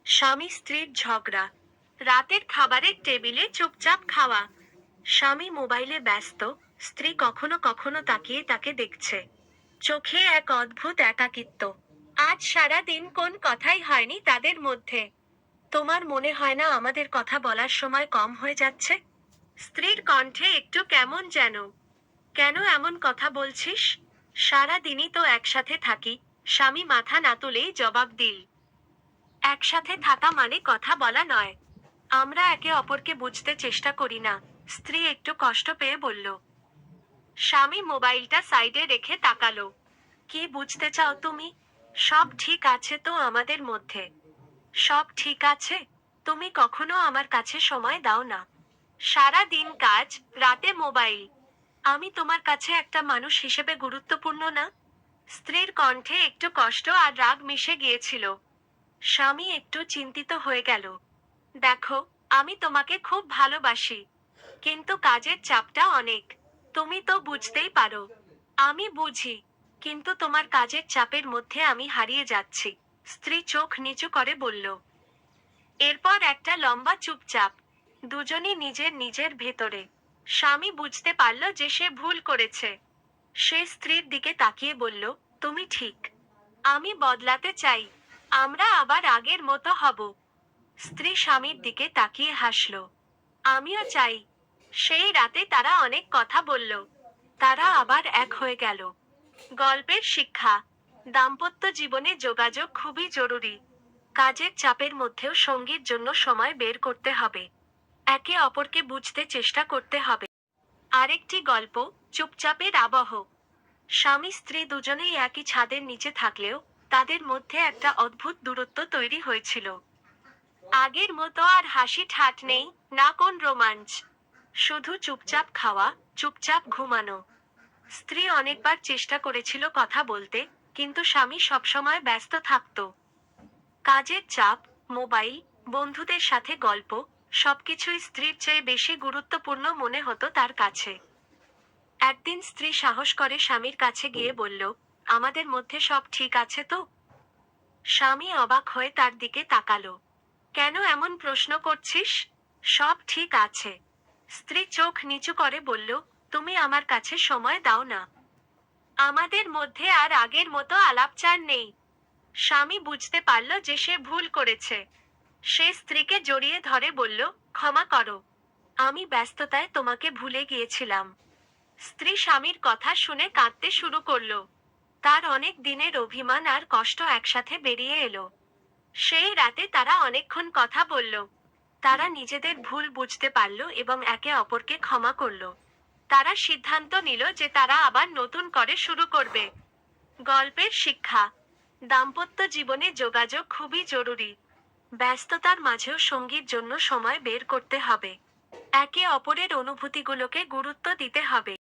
স্বামী স্ত্রীর ঝগড়া। রাতের খাবারের টেবিলে চুপচাপ খাওয়া। স্বামী মোবাইলে ব্যস্ত, স্ত্রী কখনো কখনো তাকিয়ে তাকে দেখছে। চোখে এক অদ্ভুত একাকিত্ব। আজ সারা দিন কোন কথাই হয়নি তাদের মধ্যে। তোমার মনে হয় না আমাদের কথা বলার সময় কম হয়ে যাচ্ছে? স্ত্রীর কণ্ঠে একটু কেমন যেন। কেন এমন কথা বলছিস? সারা দিনই তো একসাথে থাকি। স্বামী মাথা না তুলেই জবাব দিল। একসাথে থাকা মানে কথা বলা নয়। আমরা একে অপরকে বুঝতে চেষ্টা করি না। স্ত্রী একটু কষ্ট পেয়ে বলল। স্বামী মোবাইলটা সাইডে রেখে তাকালো। কি বুঝতে চাও তুমি? সব ঠিক আছে তো আমাদের মধ্যে? সব ঠিক আছে। তুমি কখনো আমার কাছে সময় দাও না। সারা দিন কাজ, রাতে মোবাইল। আমি তোমার কাছে একটা মানুষ হিসেবে গুরুত্বপূর্ণ না? স্ত্রীর কণ্ঠে একটু কষ্ট আর রাগ মিশে গিয়েছিল। স্বামী একটু চিন্তিত হয়ে গেল। দেখো, আমি তোমাকে খুব ভালোবাসি, কিন্তু কাজের চাপটা অনেক। তুমি তো বুঝতেই পারো। আমি বুঝি, কিন্তু তোমার কাজের চাপের মধ্যে আমি হারিয়ে যাচ্ছি। স্ত্রী চোখ নিচু করে বলল। এরপর একটা লম্বা চুপচাপ। দুজনই নিজের নিজের ভেতরে। স্বামী বুঝতে পারল যে সে ভুল করেছে। সে স্ত্রীর দিকে তাকিয়ে বলল, তুমি ঠিক। আমি বদলাতে চাই। আমরা আবার আগের মতো হব। স্ত্রী স্বামীর দিকে তাকিয়ে হাসল। আমিও চাই। সেই রাতে তারা অনেক কথা বলল। তারা আবার এক হয়ে গেল। গল্পের শিক্ষা। দাম্পত্য জীবনে যোগাযোগ খুবই জরুরি। কাজের চাপের মধ্যেও সঙ্গীর জন্য সময় বের করতে হবে। একে অপরকে বুঝতে চেষ্টা করতে হবে। আরেকটি গল্প, চুপচাপের আবহ। স্বামী স্ত্রী দুজনেই একই ছাদের নিচে থাকলেও তাদের মধ্যে একটা অদ্ভুত দূরত্ব তৈরি হয়েছিল। আগের মতো আর হাসি ঠাট নেই, না কোন রোমাঞ্চ। শুধু চুপচাপ খাওয়া, চুপচাপ ঘুমানো। স্ত্রী অনেকবার চেষ্টা করেছিল কথা বলতে, কিন্তু স্বামী সবসময় ব্যস্ত থাকত। কাজের চাপ, মোবাইল, বন্ধুদের সাথে গল্প, সবকিছুই স্ত্রীর চেয়ে বেশি গুরুত্বপূর্ণ মনে হতো তার কাছে। একদিন স্ত্রী সাহস করে স্বামীর কাছে গিয়ে বলল, আমাদের মধ্যে সব ঠিক আছে তো? স্বামী অবাক হয়ে তার দিকে তাকালো। কেন এমন প্রশ্ন করছিস? সব ঠিক আছে। স্ত্রী চোখ নিচু করে বলল, তুমি আমার কাছে সময় দাও না। আমাদের মধ্যে আর আগের মতো আলাপচার নেই। স্বামী বুঝতে পারল যে সে ভুল করেছে। সে স্ত্রীকে জড়িয়ে ধরে বলল, ক্ষমা করো। আমি ব্যস্ততায় তোমাকে ভুলে গিয়েছিলাম। স্ত্রী স্বামীর কথা শুনে কাঁদতে শুরু করলো। তার অনেক দিনের অভিমান আর কষ্ট একসাথে বেরিয়ে এলো। সেই রাতে তারা অনেকক্ষণ কথা বলল। তারা নিজেদের ভুল বুঝতে পারল এবং একে অপরকে ক্ষমা করল। তারা সিদ্ধান্ত নিল যে তারা আবার নতুন করে শুরু করবে। গল্পের শিক্ষা। দাম্পত্য জীবনে যোগাযোগ খুবই জরুরি। ব্যস্ততার মাঝেও সঙ্গীর জন্য সময় বের করতে হবে। একে অপরের অনুভূতিগুলোকে গুরুত্ব দিতে হবে।